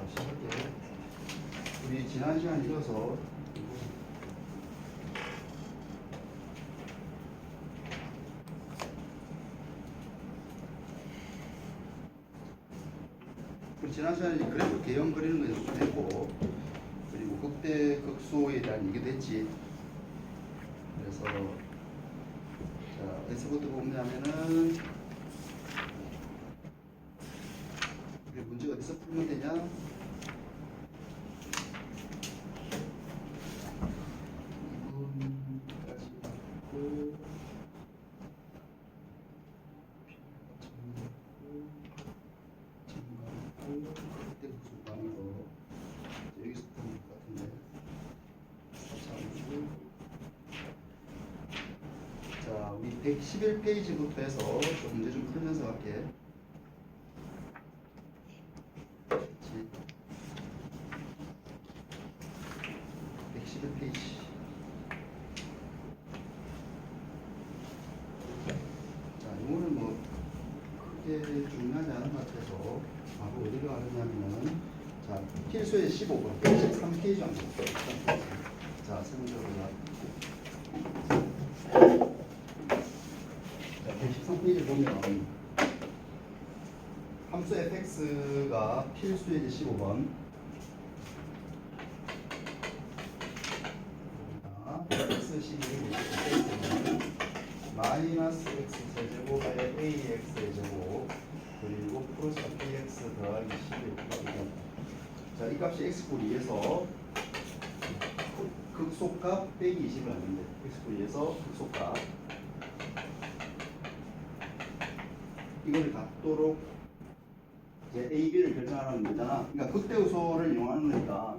시작할게요. 우리 지난 시간 이어서 지난 시간에 그래프 개형 그리는 거 연습했고, 그리고 극대 극소에 대한 얘기도 했지. 그래서 자, S부터 보면은 우리 문제 어디서 풀면 되냐? 이분까지 맞고 그때 무슨 방으로 여기서 보는 것 같은데. 자, 우리 111페이지부터 해서 좀 문제 좀 풀면서 갈게. 111페이지. 자, 이거는 뭐 크게 중요하지 않은 것 같아서 바로 어디로 가느냐면은, 자, 필수의 15번 113페이지 한번 볼게요. 자, 설명적으로 113페이지 보면 함수 fx가 필수의 15번 x 12는 마이너스 x 세제곱에 ax의 제곱 그리고 플러스 bx 더하기 11. 자, 이 값이 x분의 2에서 극소값 빼기 20을 하는데, x분의 2에서 극소값 이걸 갖도록 이제 A, B를 결정하는 거잖아. 그러니까 극대요소를 이용하는 거니까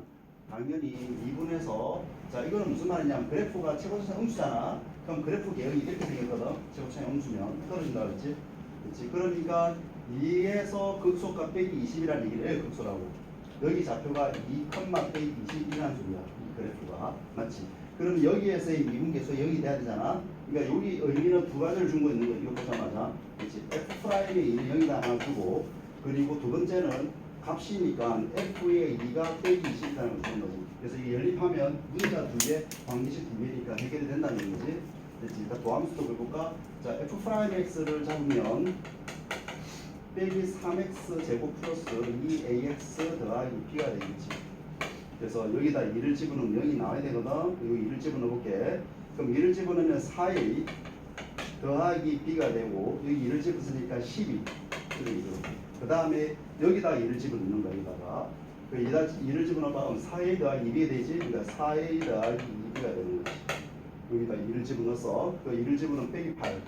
당연히 2분에서, 자, 이거는 무슨 말이냐면 그래프가 최고차의 음수잖아. 그럼 그래프 개형이 이렇게 생겼거든. 최고차의 음수면 떨어진다 그랬지? 그렇지? 그러니까 2에서 극소값 빼기 20이라는 얘기를 해요. 극소라고. 여기 좌표가 2, 빼기 20이라는 소리야. 이 그래프가. 맞지? 그럼 여기에서의 미분계수 여기 돼야 되잖아. 그러니까 여기 의미는 두 가지를 준 거 있는 거 이거 보자마자. 그렇지? F'의 2는 여기다 하나 주고, 그리고 두 번째는 값이니까 F의 2가 빼기 20이라는 걸 주는 거지. 그래서 이 연립하면 문자 두 개, 관계식 두 개니까 해결이 된다는 거지. 됐지? 일단 도함수도 볼까? 자, F'X를 잡으면 빼기 3x 제곱 플러스 2ax 더하기 b가 되겠지. 그래서 여기다 2를 집어넣으면 0이 나와야 되거든. 여기 2를 집어넣어 볼게. 그럼 2를 집어넣으면 4a 더하기 b가 되고, 여기 2를 집었으니까 12. 그 다음에 여기다 2를 집어넣는 거야. 여기다가 그 2를 집어넣으면 4a 더하기 2b가 되지. 그러니까 4a 더하기 2b가 되는 거지. 여기다 2를 집어넣어서 그 2를 집어넣으면 빼기 8,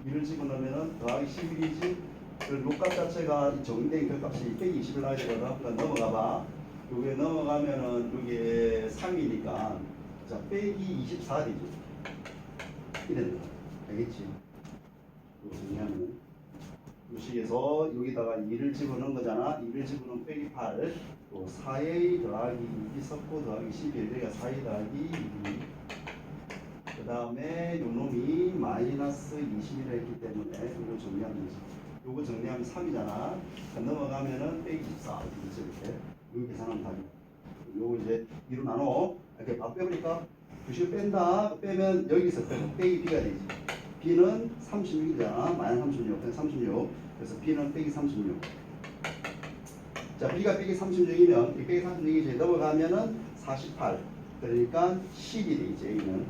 2를 집어넣으면 더하기 11이지. 그 요값 자체가 정의된 그 값이 빼기 20을 나와야 되거든. 그러니까 넘어가봐. 요게 넘어가면은 요게 3이니까 자, 빼기 24 되지. 이래는 거야. 알겠지? 이거 정리하면 요 식에서 여기다가 2를 집어넣은 거잖아. 2를 집어넣으면 빼기 8, 또 4a 더하기 2b 섞고 더하기 11, 그러니까 4a 더하기 2b. 그 다음에 요 놈이 마이너스 20이라 했기 때문에 이거 정리하면 되지. 요거 정리하면 3이잖아. 넘어가면은 빼기 24. 이렇게. 이거 계산하면 답이야. 요거 이제 2로 나눠. 이렇게 밥 빼버릴까? 90 뺀다. 빼면 여기서 빼기 b가 되지. b는 36이잖아. 마이너스 36. 그래서 36. 그래서 b는 빼기 36. 자, b가 빼기 36이면, 빼기 36이지. 넘어가면은 48. 그러니까 10이 되지. a는.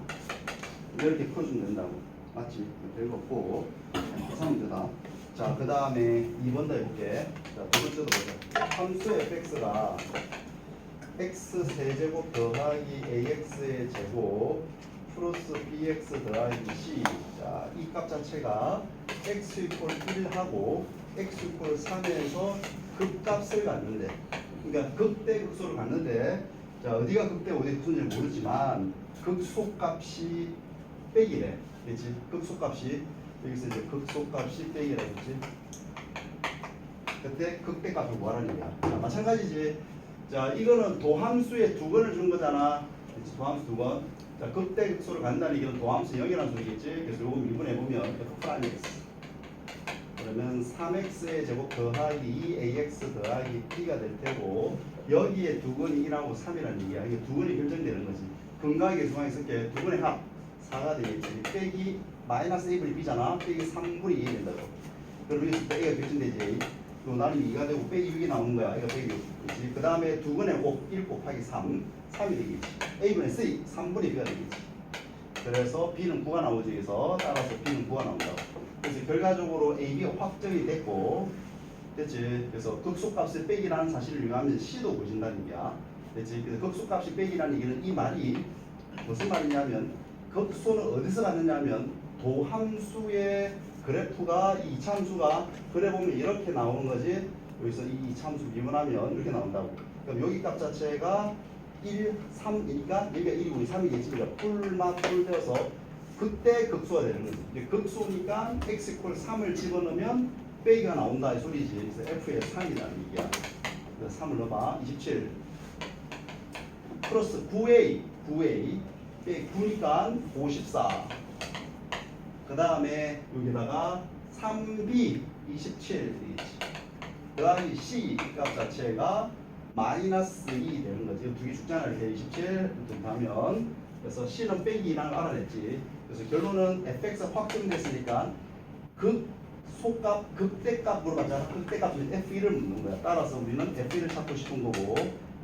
이렇게 풀어주면 된다고. 맞지? 별거 없고. 계산 문제다. 자, 그 다음에 2번 더 해볼게. 자, 두 번째도 보자. 함수 fx가 x 세제곱 더하기 ax의 제곱 플러스 bx 더하기 c. 자, 이 값 자체가 x 이퀄 1하고 x 이퀄 3에서 극값을 갖는데, 그러니까 극대 극소를 갖는데, 자, 어디가 극대 어디 극소인지 모르지만 극소값이 빼기래. 그렇지? 극소값이 여기서 이제 극소값이 빼기라고 했지. 그때 극대값을 구하라는 얘기야. 자, 마찬가지지. 자, 이거는 도함수에 두 번을 준 거잖아. 그렇지? 도함수 두 번. 자, 극대 극소를 간다는 얘기는 도함수 0이라는 소리겠지. 그래서 요거 미분해 보면 F 프라임 X. 그러면 3x의 제곱 더하기 2ax 더하기 b가 될 테고 여기에 두근이 1하고 3이라는 얘기야. 이게 두근이 결정되는 거지. 근각의 중앙에 있을 때 두근의 합 4가 되겠지. 빼기 마이너스 a분의 b잖아. 빼기 3분의 2가 된다고. 그럼 여기서 또 a가 결정되지. 또 나누면 2가 되고 빼기 6이 나오는 거야. 이거 빼기 6. 그렇지. 그 다음에 두근의 5, 1 곱하기 3, 3이 되겠지. a분의 c, 3분의 b가 되겠지. 그래서 b는 9가 나오지. 그래서 따라서 b는 9가 나온다고. 그래서 결과적으로 AB가 확정이 됐고, 됐지? 그래서 극소값을 빼기라는 사실을 이용하면 C도 보신다는 얘기야. 됐지? 그래서 극소값이 빼기라는 얘기는 이 말이 무슨 말이냐면 극소는 어디서 갔느냐면 도함수의 그래프가 이 이차함수가 그래 보면 이렇게 나오는 거지. 여기서 이 이차함수 미분하면 이렇게 나온다고. 그럼 여기 값 자체가 1, 3이니까 여기가 1이고 2, 3이겠지. 풀만 풀되어서 그때 극소가 되는 거지. 이제 극소니까 x = 3을 집어넣으면 빼기가 나온다 이 소리지. 그래서 f의 3이라는 얘기야. 그래서 3을 넣어봐. 27 플러스 9a 빼기 9니까 54. 그 다음에 여기다가 3b 27 되겠지. 그 다음에 c 값 자체가 마이너스 2 되는 거지. 두 개 죽잖아. 이렇게 27 이렇게 하면 그래서 c는 빼기 2라는 걸 알아냈지. 그래서 결론은 fx 확정됐으니까 극소값 극대값 물어봤잖아. 극대값은 f1을 묻는 거야. 따라서 우리는 f1을 찾고 싶은 거고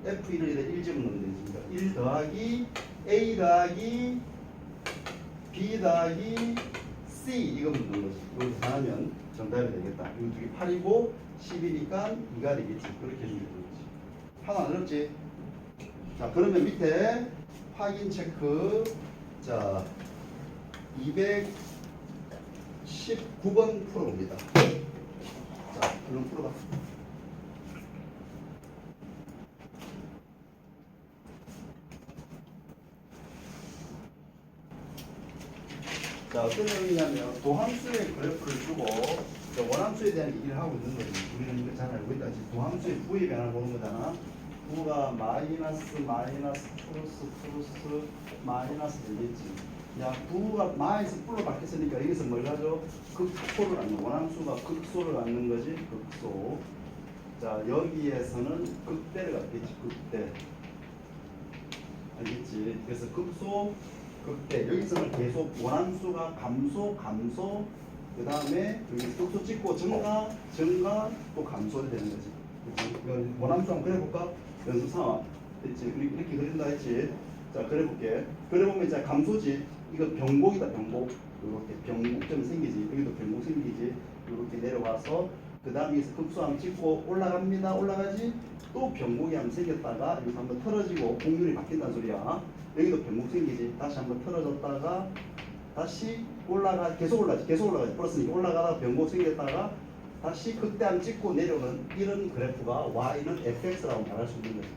f1을 1 집어넣으면 되지. 그러니까 1 더하기 a 더하기 b 더하기 c 이거 묻는 거지. 이걸 계산하면 정답이 되겠다. 이거 두 개 8이고 10이니까 2가 되겠지. 그렇게 해주면 되는 거지. 하나 안 어렵지? 자 그러면 밑에 확인 체크. 자 219번 풀어봅니다. 자, 얼른 풀어봐. 자, 어떤 내용이냐면 도함수의 그래프를 주고 원함수에 대한 얘기를 하고 있는 거지. 우리는 이거 잘 알고 있다. 도함수의 부의 변화를 보는 거잖아. 부가 마이너스 플러스 마이너스 되겠지. 야, 부가 마이너스 풀로 바뀌었으니까 여기서 뭘 가져? 극소를 갖는, 원함수가 극소를 갖는 거지. 극소. 자, 여기에서는 극대를 갖겠지. 극대. 알겠지? 그래서 극소, 극대. 여기서는 계속 원함수가 감소, 그 다음에 여기 극소 찍고 증가, 또 감소가 되는 거지. 그치? 원함수 한번 그려볼까? 연습 3. 됐지? 이렇게 그린다 했지? 자, 그려볼게. 그려보면 이제 감소지. 이거 병곡이다, 병곡. 이렇게 병곡점이 생기지. 여기도 병곡 생기지. 이렇게 내려와서 그 다음에 여기서 극소함 찍고 올라갑니다. 올라가지. 또 병곡이 한번 생겼다가 여기서 한번 틀어지고 곡률이 바뀐다는 소리야. 여기도 병곡 생기지. 다시 한번 틀어졌다가 다시 계속 올라가지. 플러스니까 올라가다가 병곡 생겼다가 다시 극대함 찍고 내려오는 이런 그래프가 y는 fx라고 말할 수 있는 거지.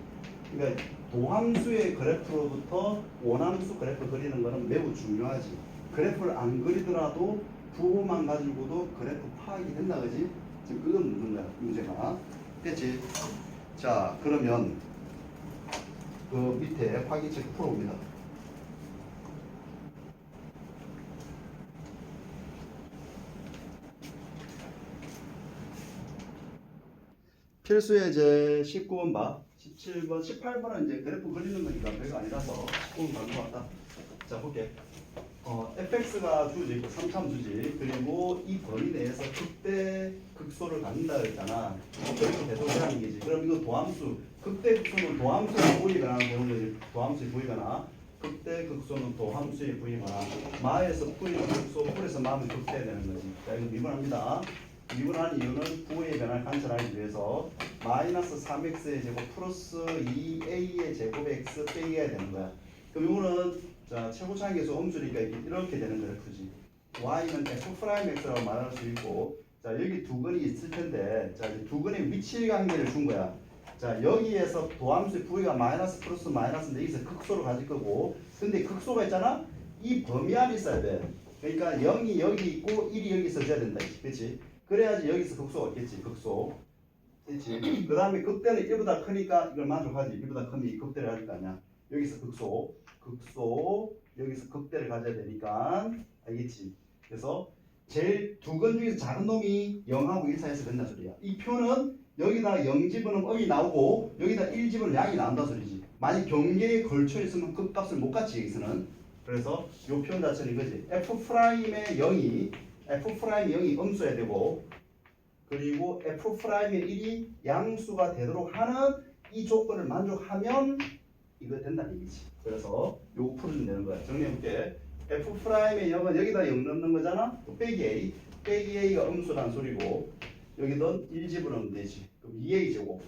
그러니까 도함수의 그래프로부터 원함수 그래프 그리는 거는 매우 중요하지. 그래프를 안 그리더라도 부호만 가지고도 그래프 파악이 된다 그지? 지금 그건 묻는 거야 문제가. 됐지? 자 그러면 그 밑에 확인체크 풀어봅니다. 필수예제 19번 봐. 17번, 18번은 이제 그래프 그리는 거니까 별거 아니라서 19번 가지고 왔다. 자, 볼게. fx가 주지, 3참수지. 그리고 이 범위 내에서 극대 극소를 갖는다 그랬잖아. 그렇게 대소를 얘기지. 그럼 이거 도함수, 극대 극소는 도함수의 부위 변화 보는 거지. 도함수의 부위 변화. 극대 극소는 도함수의 부위 변화. 마에서 풀이는 극소, 풀에서 마면 극대 되는 거지. 자, 이거 미분합니다. 미분하는 이유는 부의 변화를 관찰하기 위해서 마이너스 3x의 제곱 플러스 2a의 제곱 x 빼기가 되는 거야. 그럼 이거는 자 최고차항계수 함수니까 이렇게 되는 그래프지. y는 f'x라고 말할 수 있고 자 여기 두근이 있을 텐데 자 이제 두근의 위치 관계를 준 거야. 자 여기에서 도함수의 부위가 마이너스 플러스 마이너스인데 여기서 극소를 가질 거고 근데 극소가 있잖아. 이 범위 안에 있어야 돼. 그러니까 0이 여기 있고 1이 여기 있어줘야 된다. 그렇지? 그래야지 여기서 극소가 있겠지. 극소. 그렇지? 그 다음에 극대는 1보다 크니까 이걸 만족하지. 1보다 크면 극대를 가질 거 아니야. 여기서 극소, 여기서 극대를 가져야 되니까 알겠지? 그래서 제일 두 건 중에서 작은 놈이 0하고 1 사이에서 된다 소리야. 이 표는 여기다 0 집어넣으면 음이 나오고 여기다 1 집어넣으면 양이 나온다 소리지. 만약 경계에 걸쳐 있으면 그 값을 못 갖지 여기서는. 그래서 요 표현 자체는 이거지. F'의 0이 음수여야 되고 그리고 F'의 1이 양수가 되도록 하는 이 조건을 만족하면 이거 된다는 얘기지. 그래서 요거 풀어주면 되는 거야. 정리해볼게. F'의 0은 여기다 0 넣는 거잖아. 빼기 A. 빼기 A가 음수란 소리고 여기도 1 집어넣으면 되지. 그럼 2A 제곱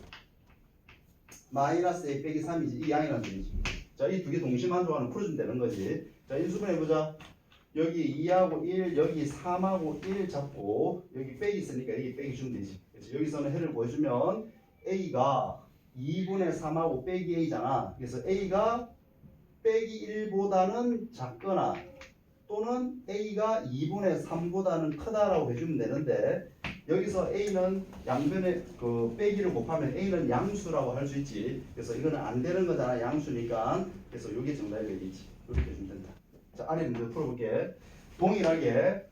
마이너스 A 빼기 3이지. 이 양이란 소리지. 자, 이 두 개 동시 만족하는 풀어주면 되는 거지. 자, 인수분해보자. 여기 2하고 1, 여기 3하고 1 잡고 여기 빼기 있으니까 여기 빼기 주면 되지. 그래서 여기서는 해를 보여주면 A가 2분의 3하고 빼기 A잖아. 그래서 A가 빼기 1보다는 작거나 또는 A가 2분의 3보다는 크다라고 해주면 되는데 여기서 A는 양변에 그 빼기를 곱하면 A는 양수라고 할 수 있지. 그래서 이거는 안 되는 거잖아. 양수니까. 그래서 이게 정답이 되겠지. 이렇게 해주면 된다. 자, 아래 문제 풀어볼게. 동일하게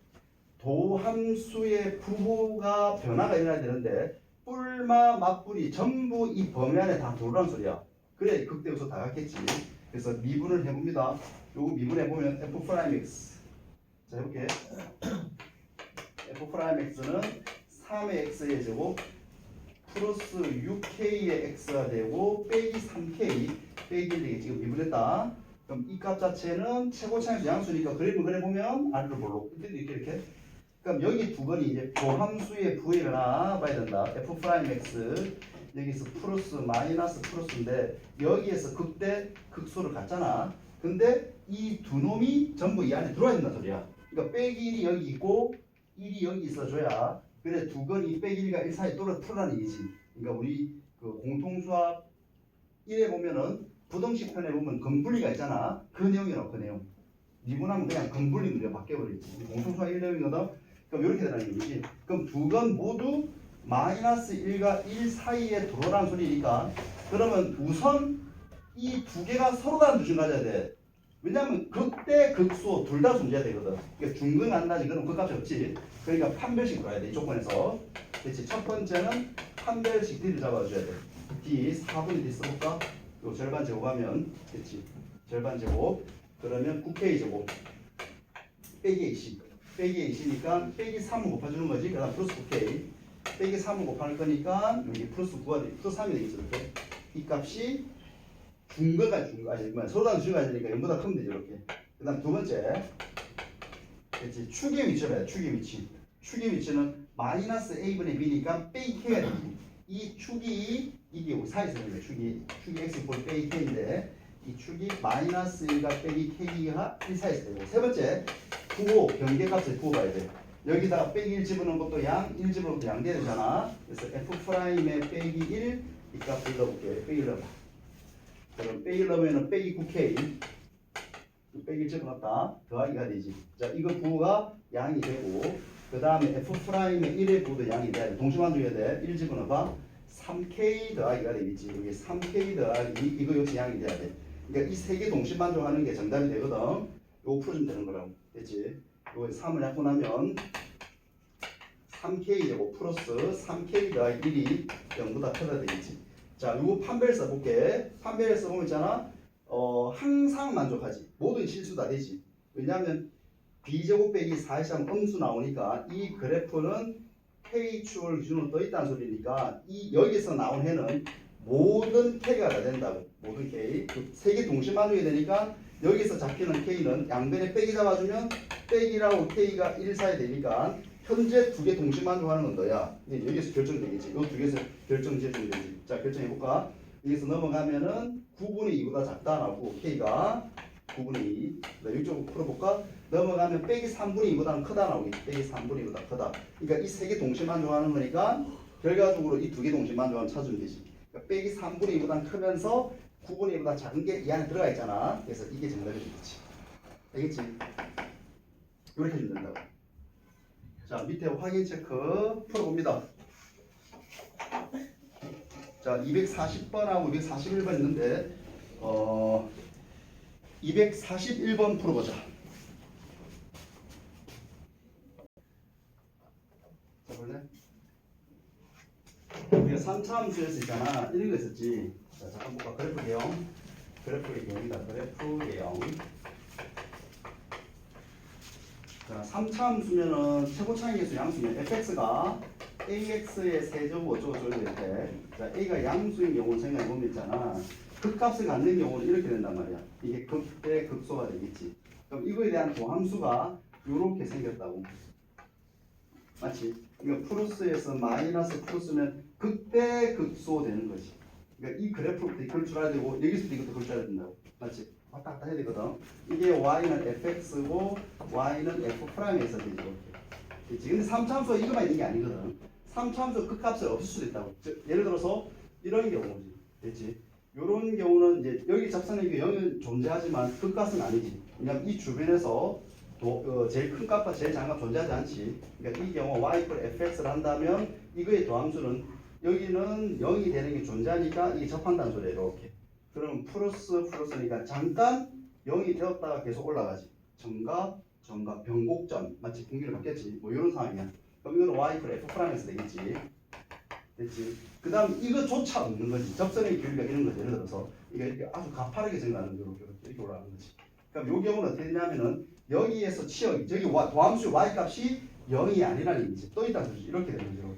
도함수의 부호가 변화가 일어나야 되는데 뿔마 맞뿔이 전부 이 범위 안에 다 들어오란 소리야. 그래 극대요소 다 같겠지. 그래서 미분을 해봅니다. 요거 미분해보면 F'X. 자, 해볼게. F'X는 3의 X의 제곱 플러스 6K의 X가 되고 빼기 3K 빼기 1 되겠지. 이거 미분했다. 그럼 이 값 자체는 최고차에서 양수니까 그림을 그려보면 아래로 볼로 이렇게. 그럼 여기 두 번이 이제 도함수의 부호에 변화 봐야 된다. F'X 여기서 플러스 마이너스 플러스인데 여기에서 극대 극소를 갖잖아. 근데 이 두 놈이 전부 이 안에 들어와 있는 소리야. 그러니까 빼기 1이 여기 있고 1이 여기 있어줘야 그래 두 건이 빼기 1과 1 사이 풀어라는 얘기지. 그러니까 우리 그 공통수학 1에 보면은 부등식 편에 보면 근분리가 있잖아. 그 내용이라고 그 내용. 미분하면 그냥 근분리 문제가 바뀌어버리지. 공통수학 1 내용이거든. 그럼 이렇게 되라는 얘기지. 그럼 두 건 모두 마이너스 1과 1 사이에 들어오라는 소리니까 그러면 우선 이 두 개가 서로 다른 주식 가져야 돼. 왜냐면 극대 극소 둘 다 존재해야 되거든. 그러니까 중근 안 나지 그럼 그 값이 없지. 그러니까 판별식 들어야 돼. 이 조건에서. 그렇지. 첫 번째는 판별식 D를 잡아줘야 돼. D 4분의 D 써볼까? 요 절반 제곱하면 그렇지. 절반 제곱 그러면 9K 제곱 빼기 AC 빼기 AC니까 빼기 3을 곱해주는 거지. 그 다음 플러스 9K 빼기 3을 곱할 거니까 여기 플러스 9가 돼. 플러스 3이 되겠죠. 이렇게. 이 값이 중거가 서로 다른 중거가 되니까 0보다 크면 되죠. 이렇게. 그 다음 두 번째 그렇지. 축의 위치를 해야 돼. 축의 위치. 축의 위치는 마이너스 A분의 B니까 빼기 K가 되지. 이 축이 이게 우리 사이에서 있는 거예요. 축이 X 볼 빼기 K인데 이 축이 마이너스 1과 빼기 K가 1 사이에서 되고 세 번째 부호 경계값을 부호 봐야 돼. 여기다가 빼기 1 집어넣은 것도 양, 1 집어넣은 것도 양 돼야 되잖아. 그래서 F'의 빼기 1 이 값을 넣어볼게. 빼기 1 넣어봐. 그럼 빼기 1 넣으면 빼기 9K 빼기 1 집어넣었다. 더하기가 되지. 자, 이거 부호가 양이 되고 그 다음에 F'의 1의 부호도 양이 돼야 돼. 동시만족해야 돼. 1 집어넣어봐. 3K 더하기가 되겠지. 여기 3K 더하기 이거 역시 양이 돼야 돼. 그러니까 이 세 개 동시 만족하는 게 정답이 되거든. 요거 풀어주면 되는 거라고. 됐지? 요거 3을 잡고 나면 3K 제곱 플러스 3K 더하기 1이 0보다 크다 되겠지. 자, 요거 판별 써볼게. 판별 써보면 있잖아. 항상 만족하지. 모든 실수 다 되지. 왜냐하면 B제곱 빼기 4의 음수 나오니까 이 그래프는 K축을 기준으로 떠 있다는 소리니까 이 여기서 나온 해는 모든 K가 다 된다고. 모든 K. 세 개 동시 만족이 되니까 여기서 잡히는 K는 양변에 빼기 잡아주면 빼기라고 K가 1 사이 되니까 현재 두 개 동시 만족하는 건 너야. 여기서 결정되겠지. 이 두 개에서 결정지어주면 되지. 자, 결정해볼까? 여기서 넘어가면은 9분의 2보다 작다 나오고 K가 9분의 2. 이쪽으로 풀어볼까? 넘어가면 빼기 3분의 2보다는 크다 나오겠지. 빼기 3분의 2보다 크다. 그러니까 이 세 개 동시 만족하는 거니까 결과적으로 이 두 개 동시 만족하면 찾으면 되지. 그러니까 빼기 3분의 2보다는 크면서 9분의 2보다 작은 게 이 안에 들어가 있잖아. 그래서 이게 정답이 되겠지. 알겠지? 이렇게 해주면 된다고. 자, 밑에 확인 체크 풀어봅니다. 자, 240번하고 241번 있는데 241번 풀어보자. 3차함수에서 있잖아. 이런 거 있었지. 자, 잠깐 볼까? 그래프 개형. 그래프의 개형이다. 그래프 개형. 자, 3차함수면은 최고차항계수 양수면 fx가 ax의 세제곱 어쩌고저쩌고 될 때, 자, a가 양수인 경우를 생각해 보면 있잖아. 극값을 갖는 경우는 이렇게 된단 말이야. 이게 극대 극소가 되겠지. 그럼 이거에 대한 도함수가 이렇게 생겼다고. 맞지? 그러니까 플러스에서 마이너스 플러스면 극대 극소 되는 거지. 그러니까 이 그래프부터 이걸 줄 알아야 되고 여기서부터 이것도 그걸 줄 알아야 된다고. 맞지? 왔다 갔다 해야 되거든. 이게 y는 fx고 y는 f'에서 되지 이렇게. 그치? 근데 3차함수가 이거만 있는 게 아니거든. 3차함수 극값을 없을 수도 있다고. 즉, 예를 들어서 이런 경우지. 됐지? 이런 경우는 이제 여기 접선의 0은 존재하지만 극값은 아니지. 왜냐면 이 주변에서 제일 큰 값과 제일 작은 값 존재하지 않지. 그러니까 이 경우 y 이퀄 fx를 한다면 이거의 도함수는 여기는 0이 되는 게 존재하니까 이게 접한다는 소리예요. 이렇게. 그럼 플러스니까 잠깐 0이 되었다가 계속 올라가지. 정가, 변곡점. 마치 분기를 바뀌었지. 뭐 이런 상황이야. 그럼 이거는 y 이퀄 f'에서 되겠지. 됐지. 그 다음 이거조차 없는 거지. 접선의 길이가 이런 거지. 예를 들어서 이게 이렇게 아주 가파르게 생각하는 거로 이렇게 올라가는 거지. 그럼 요 경우는 어떻게 되냐면은 여기에서 저기 도함수 y 값이 0이 아니라는 얘기지. 또 있다는 소리지. 이렇게 되는 거죠.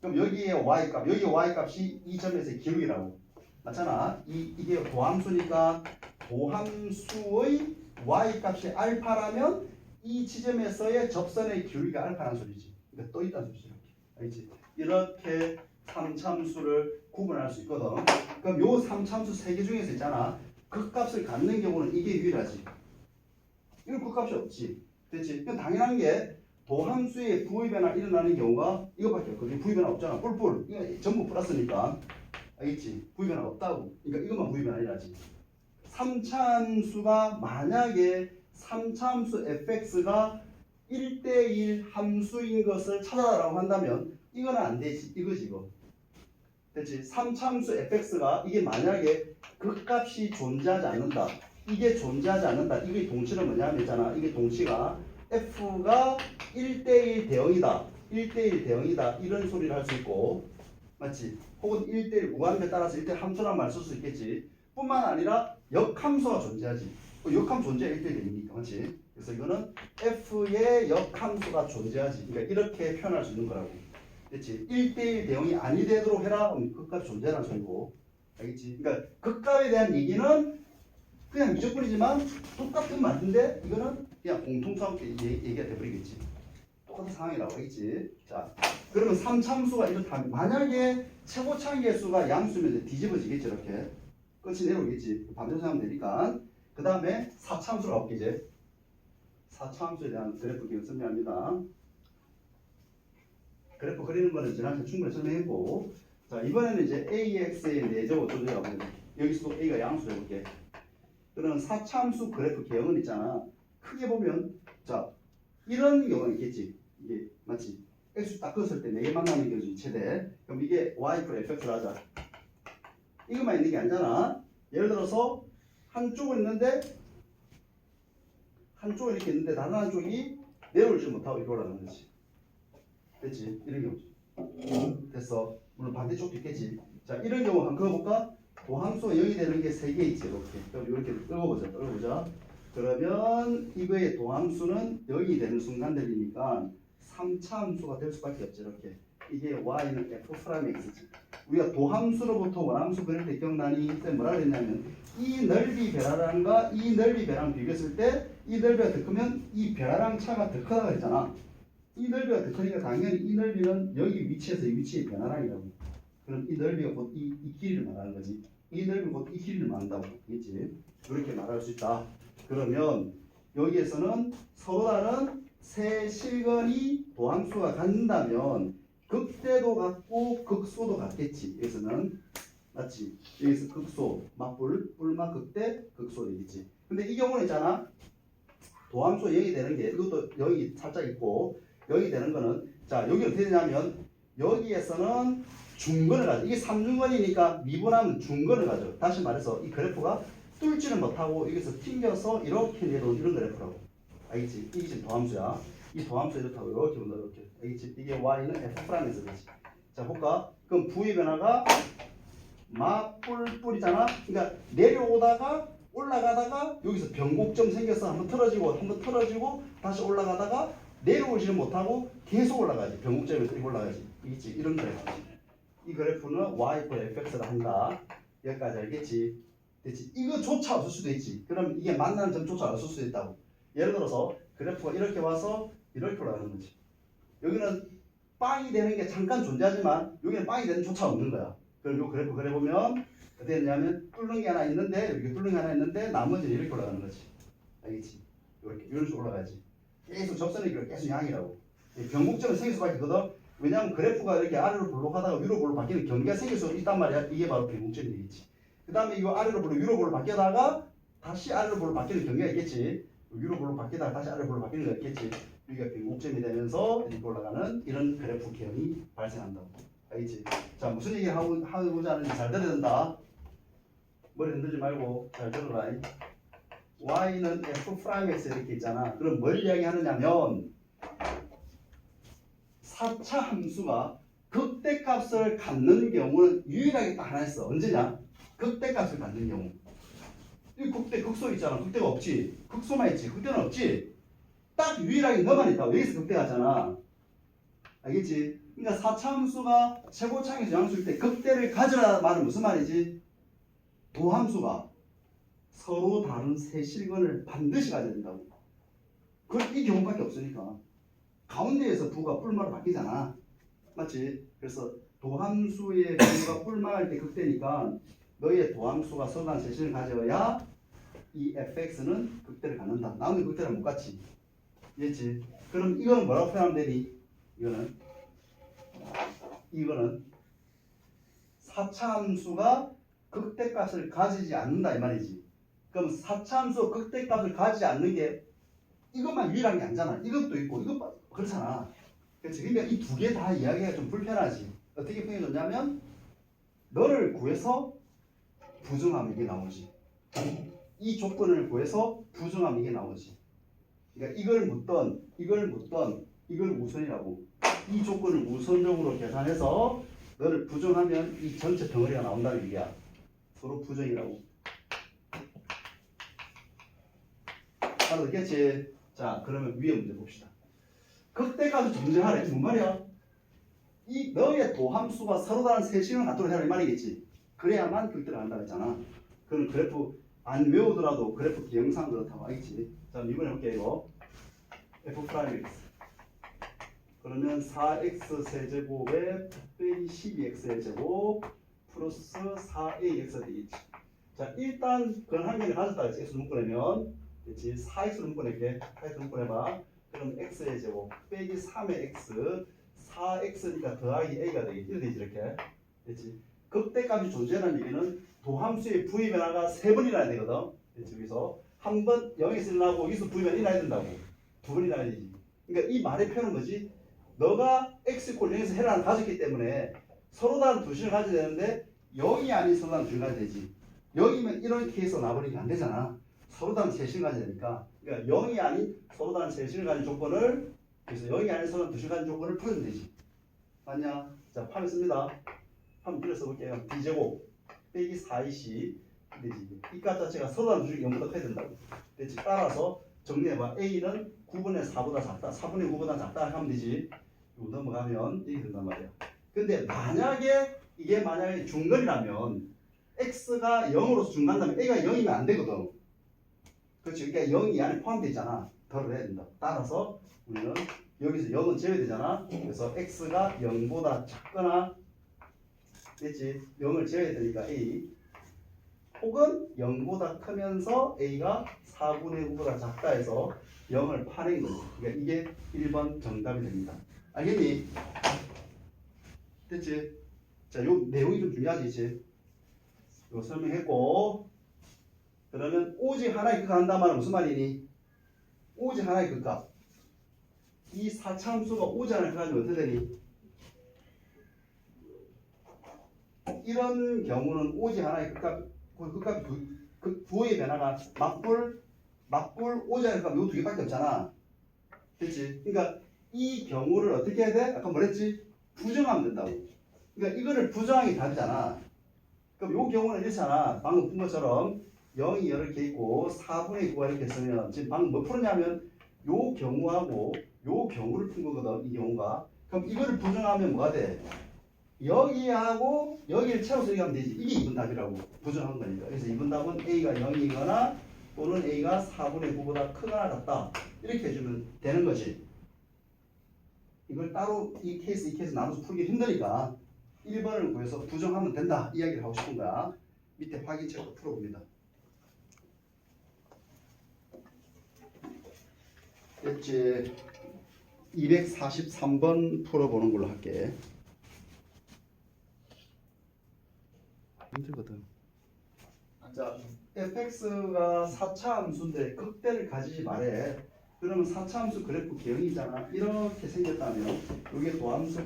그럼 여기에 y 값, 여기 y 값이 이 점에서의 기울기라고. 맞잖아. 이게 도함수니까 도함수의 y 값이 알파라면 이 지점에서의 접선의 기울기가 알파라는 소리지. 그러니까 또 있다는 소리지. 알겠지? 이렇게 3참수를 구분할 수 있거든. 그럼 요 3참수 3개 중에서 있잖아. 극값을 갖는 경우는 이게 유일하지. 이건 극값이 없지. 됐지? 그건 당연한 게 도함수의 부의 변화 일어나는 경우가 이거밖에 없거든. 부의 변화 없잖아. 뿔뿔. 이거 전부 플러스니까. 알겠지? 부의 변화 없다고. 그러니까 이것만 부의 변화 일어나지. 3차함수가 만약에 3차함수 fx가 1대1 함수인 것을 찾아라고 한다면 이거는 안 되지. 이거지 이거. 됐지? 3차함수 fx가 이게 만약에 극값이 존재하지 않는다. 이게 존재하지 않는다. 이게 동치는 뭐냐면 있잖아. 이게 동치가 f가 1대1 대응이다. 1대1 대응이다. 이런 소리를 할 수 있고 맞지? 혹은 1대1 무한대 따라서 1대1 함수란 말 쓸 수 있겠지. 뿐만 아니라 역함수가 존재하지. 역함 존재 1대1 대응이니까 맞지? 그래서 이거는 f의 역함수가 존재하지. 그러니까 이렇게 표현할 수 있는 거라고. 됐지? 1대1 대응이 아니 되도록 해라. 극값 존재라는 소리고. 알겠지? 그러니까 극값에 대한 얘기는 그냥 미적분이지만 똑같은 말인데 이거는 그냥 공통성하게 얘기가 돼버리겠지. 똑같은 상황이라고 알겠지? 자, 그러면 3참수가 이렇다면 만약에 최고차항계수가 양수면 이제 뒤집어지겠지. 이렇게 끝이 내려오겠지. 반대로 생각하면 되니까. 그 다음에 4참수가 없겠지. 4차함수에 대한 그래프 기억 설명합니다. 그래프 그리는 거는 지난주에 충분히 설명했고, 자 이번에는 이제 AX의 4제곱 어쩌고저쩌고 여기서도 A가 양수로 해볼게. 그러면 4차함수 그래프 개형은 있잖아. 크게 보면 자 이런 경우는 있겠지. 이게 맞지? X 딱 긋을 때 4개 만나는 경우지 최대. 그럼 이게 Y 플 FX를 하자. 이것만 있는 게 아니잖아. 예를 들어서 한쪽은 있는데 한쪽은 이렇게 있는데 다른 한쪽이 내려올지 못하고 이렇게 올라가는 거지. 됐지? 이런 경우지. 됐어. 물론 반대쪽도 있겠지. 자, 이런 경우 한번 그어볼까? 도함수가 0이 되는 게 3개 있지. 이렇게. 그럼 이렇게 읽어보자. 그러면 이거의 도함수는 0이 되는 순간들이니까 3차함수가 될 수밖에 없지. 이렇게. 이게 y는 f'x지. 우리가 도함수로부터 원함수 그릴 때 기억나니? 그때 뭐라 그랬냐면 이 넓이 배라랑과 이 넓이 배랑 비교했을 때 이 넓이가 더 크면 이 배라랑 차가 더 크다고 했잖아. 이 넓이가 더 크니까 당연히 이 넓이는 여기 위치에서 이 위치의 변화량이라고. 그럼 이 넓이가 곧 이 길이를 말하는 거지. 이 넓이가 곧 이 길이를 말한다고. 알겠지? 이렇게 말할 수 있다. 그러면 여기에서는 서로 다른 세 실근이 도함수가 같다면 극대도 같고 극소도 같겠지. 여기서는 맞지? 여기서 극소, 맞불, 뿔마 극대, 극소 되겠지. 근데 이 경우는 있잖아. 도함수 0이 되는 게 이것도 0이 살짝 있고 0이 되는 거는 자 여기 어떻게 되냐면 여기에서는 중근을 가져. 이게 3중근이니까 미분하면 중근을 가져. 다시 말해서 이 그래프가 뚫지는 못하고 여기서 튕겨서 이렇게 내려온 이런 그래프라고. 알겠지? 이게 지금 도함수야. 이 도함수 이렇다고 이렇게 본다. 이렇게. 알겠지? 이게 y는 f'에서 되지. 자 볼까? 그럼 V의 변화가 마뿔뿔이잖아. 그러니까 내려오다가 올라가다가 여기서 변곡점 생겨서 한번 틀어지고 다시 올라가다가 내려오지는 못하고 계속 올라가지. 변곡점에 그리고 올라가지. 있지. 이런 그래프지. 이 그래프는 y 표 fx를 한다. 여기까지 알겠지? 됐지? 이거조차 없을 수도 있지. 그럼 이게 만나는 점조차 없을 수도 있다고. 예를 들어서 그래프가 이렇게 와서 이렇게 올라가는 거지. 여기는 빵이 되는 게 잠깐 존재하지만 여기는 빵이 되는 조차 없는 거야. 그럼 요 그래프 그려보면 어떻게 되냐면 뚫는 게 하나 있는데 이렇게 뚫는 게 하나 있는데 나머지는 이렇게 올라가는 거지. 알겠지? 이렇게 이런 식으로 올라가지. 계속 접선의 길이가 계속 양이라고. 변곡점은 생길 수밖에 없거든. 왜냐하면 그래프가 이렇게 아래로 볼록하다가 위로 볼록 바뀌는 경계가 생길 수 있단 말이야. 이게 바로 변곡점이 되겠지. 그 다음에 이거 아래로 볼록 위로 볼록 바뀌다가 다시 아래로 볼록 바뀌는 경계가 있겠지. 위로 볼록 바뀌다가 다시 아래로 볼록 바뀌는 거 있겠지. 여기가 변곡점이 되면서 이렇게 올라가는 이런 그래프 개형이 발생한다고. 알겠지? 자, 무슨 얘기 하고자 하는지 잘 들어야 된다. 머리 흔들지 말고 잘 들어라. y는 f'x 이렇게 있잖아. 그럼 뭘 이야기하느냐면 4차 함수가 극대값을 갖는 경우는 유일하게 딱 하나 있어. 언제냐? 극대값을 갖는 경우. 이 극소 있잖아. 극대가 없지. 극소만 있지. 극대는 없지. 딱 유일하게 너만 있다. 여기서 극대 같잖아. 알겠지? 그러니까 4차 함수가 최고차항에서 양수일 때 극대를 가져라 말은 무슨 말이지? 도함수가 서로 다른 세 실근을 반드시 가져야 된다고. 그걸 이 경우밖에 없으니까. 가운데에서 부가 뿔마로 바뀌잖아. 맞지? 그래서 도함수의 부가 뿔마일 때 극대니까 너희의 도함수가 서로 다른 세 실근을 가져야 이 fx는 극대를 갖는다. 나머지 극대를 못 갖지. 이해했지? 그럼 이거는 뭐라고 표현하면 되니? 이거는 4차 함수가 극대값을 가지지 않는다 이 말이지. 그럼 4차 함수 극대값을 가지지 않는 게 이것만 유일한 게 아니잖아. 이것도 있고 이것 그렇잖아. 그렇지? 그러니까 이 두 개 다 이야기가 좀 불편하지. 어떻게 표현해줬냐면 너를 구해서 부정하면 이게 나오지. 이 조건을 구해서 부정하면 이게 나오지. 그러니까 이걸 묻던 이걸 우선이라고. 이 조건을 우선적으로 계산해서 너를 부정하면 이 전체 덩어리가 나온다는 얘기야. 서로 부정이라고. 알아듣겠지? 자, 그러면 위에 문제 봅시다. 극대값을 존재하래. 무슨 말이야? 이 너의 도함수가 서로 다른 세실을 갖도록 해라 이 말이겠지. 그래야만 극대를 한다고 했잖아. 그럼 그래프 안 외우더라도 그래프 기형상 그렇다고 알겠지. 자, 이번에 볼게 이거. f'(x) 그러면 4x 세제곱에 빼기 12x의 제곱 플러스 4ax가 되겠지. 자, 일단 그런 한개를 가졌다 했지. x 묶어내면 그렇지. 4x를 묶어낼게. 4x를 묶어내봐. 그럼 x의 제곱 빼기 3의 x 4x니까 더하기 a가 되겠지. 이렇게 되지 이렇게. 그렇지. 극대값이 존재하는 얘기는 도함수의 v 변화가 3번 일어나야 되거든. 그렇지. 여기서 한 번 0에서 일어나고 여기서 v 변화 일어나야 된다고. 2번 일어나야 되지. 그러니까 이 말의 표현은 뭐지? 너가 x 꼴 0에서 해라를 가졌기 때문에 서로 다른 두 실을 가져야 되는데 0이 아닌 서로 다른 두 실을 가져야 되지. 0이면 이런 케이스 나버리면 안 되잖아. 서로 다른 세 실을 가져야 되니까. 그러니까 0이 아닌 서로 다른 세 실을 가진 조건을 그래서 0이 아닌 서로 다른 두 실을 가진 조건을 풀면 되지. 맞냐? 자, 파면 씁니다. 한번 줄여 써볼게요. b제곱 빼기 4ac 되지. 이 값 자체가 서로 다른 두 실이 0보다 커야 된다고. 되지. 따라서 정리해봐. a는 9분의 4보다 작다. 4분의 9보다 작다 하면 되지. 이거 넘어가면 이렇게 된단 말이야. 근데 만약에 이게 만약에 중간이라면 x가 0으로서 중간이라면 a가 0이면 안 되거든. 그렇지. 그러니까 0이 이 안에 포함되어 있잖아. 덜을 해야 된다. 따라서 우리는 여기서 0은 제외되잖아. 그래서 x가 0보다 작거나 됐지. 0을 제외해야 되니까 a 혹은 0보다 크면서 a가 4분의 9보다 작다 해서 0을 파낸 거지. 그러니까 이게 1번 정답이 됩니다. 알겠니? 됐지? 자, 요 내용이 좀 중요하지, 이제. 이거 설명했고, 그러면 오직 하나의 극값 한단 말은 무슨 말이니? 오직 하나의 극값. 이 4차 함수가 오직 하나의 극값이면 어떻게 되니? 이런 경우는 오직 하나의 극값, 극값이 부호의 변화가 맞불, 오직 하나의 극값 요 두 개밖에 없잖아. 됐지? 그러니까 이 경우를 어떻게 해야 돼? 아까 뭐랬지? 부정하면 된다고. 그러니까 이거를 부정하기 답이잖아. 그럼 요 경우는 이렇잖아. 방금 푼 것처럼 0이 이렇게 있고 4분의 9가 이렇게 있으면 지금 방금 뭐 풀었냐면 요 경우하고 요 경우를 푼 거거든. 이 경우가. 그럼 이거를 부정하면 뭐가 돼? 여기하고 여기를 채워서 얘기하면 되지. 이게 2번 답이라고 부정한 거니까. 그래서 2번 답은 A가 0이거나 또는 A가 4분의 9보다 크거나 같다. 이렇게 해주면 되는 거지. 이걸 따로 이 케이스 나눠서 풀기 힘드니까 1번을 구해서 부정하면 된다. 이야기를 하고 싶은 거야. 밑에 확인책도 풀어봅니다. 이제 243번 풀어보는 걸로 할게. 힘들거든. 자, fx가 4차 함수인데 극대를 가지지 말해. 그러면 4차 함수 그래프 개형이잖아. 이렇게 생겼다면 이게 도함수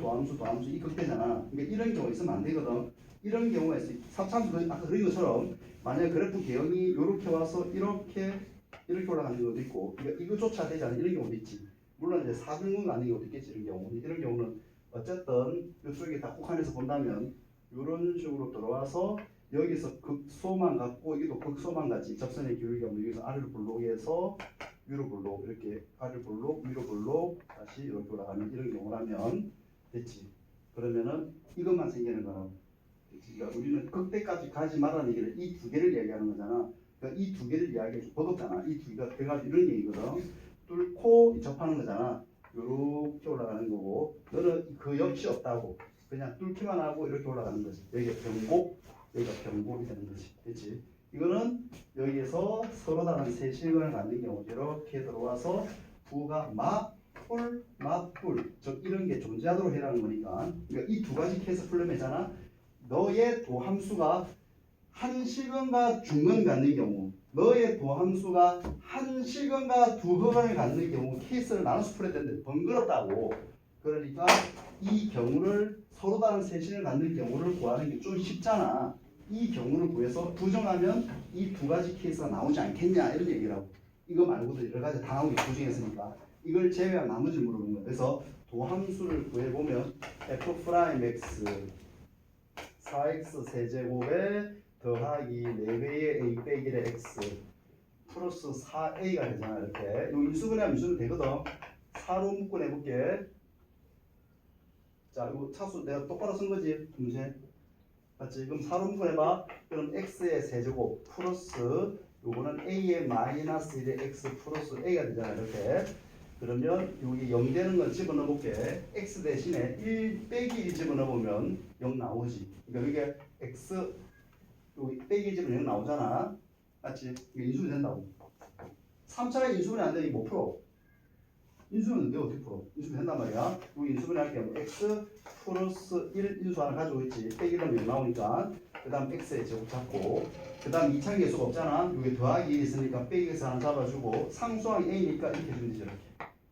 이 극대잖아. 그러니까 이런 경우가 있으면 안 되거든. 이런 경우가 있어. 4차 함수 아까 그린 것처럼 만약에 그래프 개형이 이렇게 와서 이렇게 올라가는 경우도 있고, 그러니까 이거조차 되지 않는 이런 경우도 있지. 물론 이제 4등분 아닌 경우도 있겠지. 이런 경우. 이런 경우는 어쨌든 이쪽에 다 혹한해서 본다면 이런 식으로 들어와서 여기서 극소만 갖고 여기도 극소만 같이 접선의 기울기가 뭐 여기서 아래로 볼록해서 위로 볼록 이렇게 아래로 볼록 위로 볼록 다시 이렇게 올라가는 이런 경우라면 됐지. 그러면은 이것만 생기는 거라고. 그러니까 우리는 극대까지 가지 말라는 얘기를 이 두 개를 얘기하는 거잖아. 그러니까 이 두 개를 이야기해서 버겁잖아. 이 두 개가 돼가지고 이런 얘기거든. 뚫고 접하는 거잖아. 이렇게 올라가는 거고 너는 그 역시 없다고. 그냥 뚫기만 하고 이렇게 올라가는 거지. 여기가 병곡, 여기가 병곡이 되는 거지. 됐지? 이거는 여기에서 서로 다른 세 실근을 갖는 경우 이렇게 들어와서 부가 마뿔, 즉 이런 게 존재하도록 해라는 거니까. 그러니까 이 두 가지 케이스 풀려면잖아. 너의 도함수가 한 실근과 중근 갖는 경우, 너의 도함수가 한 실근과 두 흑원을 갖는 경우 케이스를 나눠서 풀어야 되는데 번거롭다고. 그러니까 이 경우를 서로 다른 세신을 갖는 경우를 구하는 게 좀 쉽잖아. 이 경우를 구해서 부정하면 이 두 가지 케이스가 나오지 않겠냐 이런 얘기라고. 이거 말고도 여러 가지 다 나오게 부정했으니까 이걸 제외한 나머지를 물어보는 거야. 그래서 도함수를 구해보면 f'(x) 4x 세제곱에 더하기 4배의 a 빼기 1의 x 플러스 4a가 되잖아. 이렇게 이 인수분해하면 인수는 되거든. 4로 묶어내볼게. 자, 이거 차수 내가 똑바로 쓴 거지, 문제. 맞지? 그럼 4로 묶어내봐. 그럼 x의 세제곱 플러스 요거는 a의 마이너스 1의 x 플러스 a가 되잖아. 이렇게. 그러면 여기 0 되는 건 집어넣어 볼게. x 대신에 1 빼기 1 집어넣어 보면 0 나오지. 그러니까 이게 x 여기 빼기 1 집으면 0 나오잖아. 맞지? 이게 인수분해 된다고. 3차에 인수분해 안 되면 못 풀어. 인수분해 내가 어떻게 풀어? 인수분해 된단 말이야. 여기 인수분해 할게요. x 플러스 1 인수 하나 가지고 있지. 빼기 1하면 0 나오니까. 그 다음 x의 제곱 잡고. 그 다음 2차계 계수가 없잖아. 여기 더하기 1 있으니까 빼기 계수 하나 잡아주고. 상수항 a니까 이렇게 해주면 되죠. 이렇게.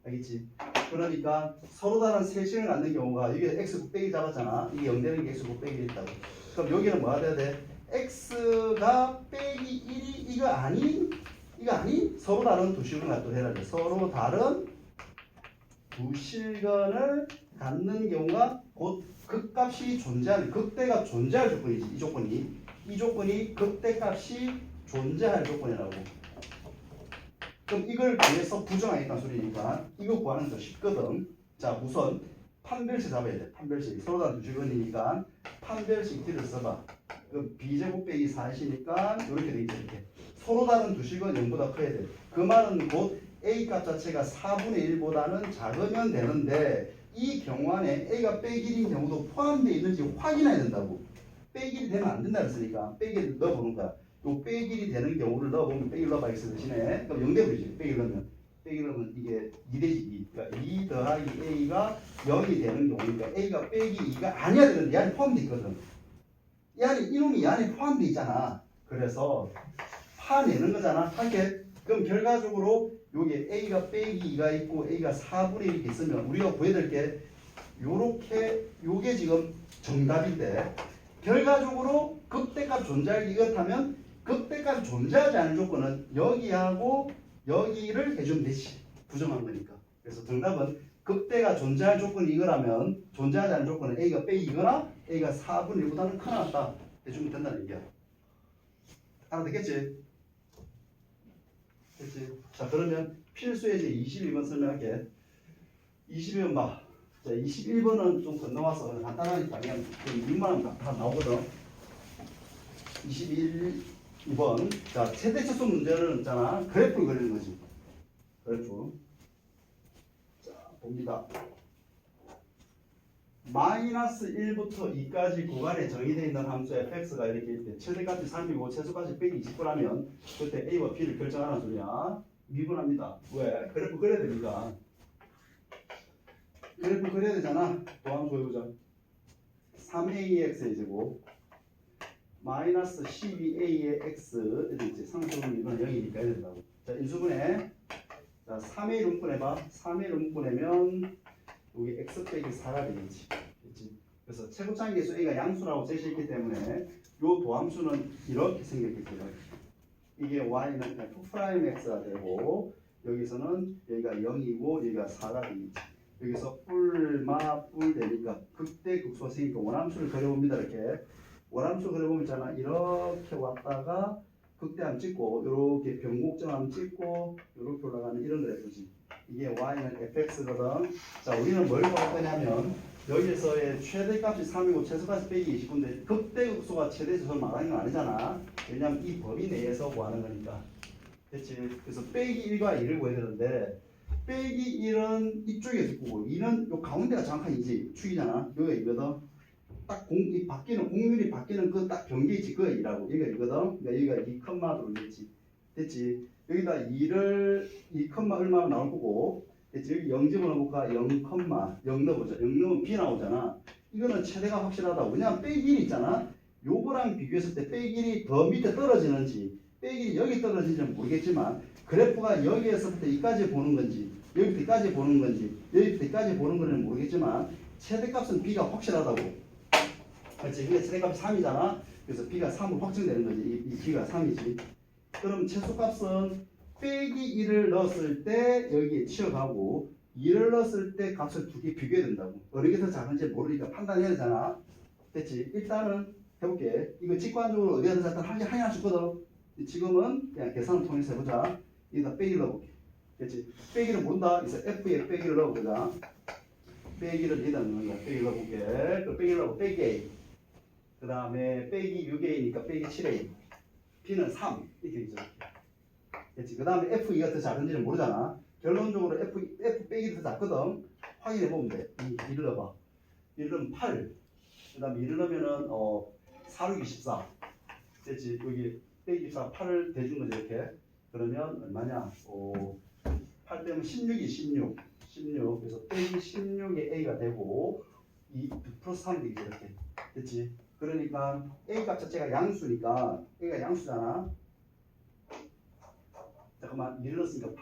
알겠지? 그러니까 서로 다른 세신을 갖는 경우가 여기에 x 빼기 잡았잖아. 이게 0 되는 게 x 빼기 있다고. 그럼 여기는 뭐가 돼야 돼? x가 빼기 1이 이거 아닌 서로 다른 두 실근을 갖도록 해야 돼. 서로 다른 두 실근을 갖는 경우가 곧 극값이 존재하는 극대가 존재할 조건이지. 이 조건이 극대값이 존재할 조건이라고. 그럼 이걸 구해서 부정하겠다는 소리니까 이거 구하는 거 쉽거든. 자, 우선 판별식 잡아야 돼. 판별식. 서로 다른 두 실근이니까 판별식 t를 써봐. 그 b제곱 빼기 4이니까 이렇게 돼 있죠. 이렇게. 서로 다른 두 실근 0보다 커야 돼. 그 말은 곧 a 값 자체가 4분의 1보다는 작으면 되는데 이 경우 안에 a가 빼기 1인 경우도 포함되어 있는지 확인해야 된다고. 빼기 1이 되면 안 된다 그랬으니까 빼기 1을 넣어보는 거야. 요 빼기 1이 되는 경우를 넣어보면 빼기 1 넣어봐 x 대신에 그럼 0 돼버리지. 빼기 1 넣으면 이게 2 되지 2. 그러니까 2 더하기 a가 0이 되는 경우니까 a가 빼기 2가 아니어야 되는데 이 안에 포함되어 있거든. 이 안에 이놈이 이 안에 포함되어 있잖아. 그래서 파내는 거잖아. 할게. 그럼 결과적으로 요게 a가 빼기 2가 있고 a가 4분의 1이 있으면 우리가 구해야 될 게 요렇게 요게 지금 정답인데 결과적으로 극대값 존재하기 이렇다면 극대값 존재하지 않은 조건은 여기하고 여기를 해주면 되지. 부정한 거니까. 그래서 정답은 극대가 존재할 조건이 이거라면 존재하지 않는 조건은 A가 빼기거나 A가 4분의 1보다는 크다 해주면 된다는 얘기야. 알아듣겠지? 됐지? 자, 그러면 필수예제 21번 설명할게. 21번 봐. 자, 21번은 좀 건너와서 간단하니까 그냥 이것만 하면 다 나오거든. 21번. 자, 최대차수 문제는 있잖아. 그래프를 그리는 거지. 그래프. 자, 봅니다. 마이너스 1부터 2까지 구간에 정의되어 있는 함수 fx가 이렇게 있대. 최대값이 3이고 최소값이 120%라면 그때 a와 b를 결정하는 소리야. 미분합니다. 왜? 그래프 그려야 되니까. 그래프 그려야 되잖아. 도함수 해보자. 3ax의 제곱 마이너스 12a의 x 이렇게 있지. 상수분 이건 0이니까 해야 된다고. 자, 인수분해. 자, 3a 분분해봐. 3a 분분해면 여기 x 빼기 4가 되겠지. 그렇지? 그래서 최고차항 계수 a가 양수라고 제시했기 때문에 요 도함수는 이렇게 생겼겠죠. 이게 y는 f'x가 되고 여기서는 여기가 0이고 여기가 4가 되겠지. 여기서 뿔 되니까 극대 극소가 생기니까 원함수를 그려봅니다. 이렇게 원함수 그려보면 있잖아. 이렇게 왔다가 극대함 찍고 이렇게 변곡점함 찍고 이렇게 올라가는 이런 그래프지. 이게 y는 fx거든. 자, 우리는 뭘 구할 거냐면 여기서의 최대값이 3이고 최소값이 빼기 29인데 극대극소가 최대소를 말하는 건 아니잖아. 왜냐면 이 범위 내에서 구하는 거니까. 됐지? 그래서 빼기 1과 2를 구해야 되는데 빼기 1은 이쪽에서 구고 2는 요 가운데가 정확한이지. 축이잖아. 여기가 이거든. 딱 이 바뀌는 공률이 바뀌는 그 딱 경계이지. 그거 2라고. 여기가 이거든. 그러니까 여기가 2 컴마로 되겠지. 됐지? 여기다 2를 2 컴마 얼마면 나올 거고, 됐지? 여기 0 집어넣어볼까? 0 컴마 0 넣어보자. 0 넣으면 B 나오잖아. 이거는 최대가 확실하다. 왜냐면 빼기 1 있잖아. 요거랑 비교했을 때 빼기 1이 더 밑에 떨어지는지 빼기 1이 여기 떨어지는지는 모르겠지만 그래프가 여기에서부터 여기까지 보는 건지 여기부터 여기까지 보는 건지 여기부터 여기까지 보는 건지는 모르겠지만 최대값은 B가 확실하다고. 그렇지? 이게 최대값이 3이잖아. 그래서 B가 3으로 확정되는 거지. 이 B가 3이지. 그럼 최소값은 빼기 1을 넣었을 때 여기에 치어가고 2를 넣었을 때 값을 두 개 비교해야 된다고. 어느 게 더 작은지 모르니까 판단해야 되잖아. 됐지? 일단은 해볼게. 이거 직관적으로 어디가 더 작다 하나씩 거든. 지금은 그냥 계산을 통해서 해보자. 여기다 빼기를 넣어볼게. 됐지? 빼기를 본다. 그래서 F에 빼기를 넣어보자. 빼기를 여기다 넣는 거야. 빼기를 넣어볼게. 그 빼기를 넣고 빼기 A. 그 다음에 빼기 6A니까 빼기 7A. B는 3 이렇게 되죠. 됐지? 그 다음에 F2가 더 작은지는 모르잖아. 결론적으로 F 빼기 더 작거든. 확인해 보면 돼. 2를 넣어봐. 1을 넣으면 8. 그 다음에 2를 넣으면은 4, 6, 24. 됐지? 여기 빼기 24, 8을 대준 거지 이렇게. 그러면 얼마냐? 8 빼면 16이 16. 16. 그래서 빼기 16의 A가 되고 2 플러스 3이 되겠지 이렇게. 됐지? 그러니까 A 값 자체가 양수니까 A가 양수잖아. 잠깐만 1을 넣었으니까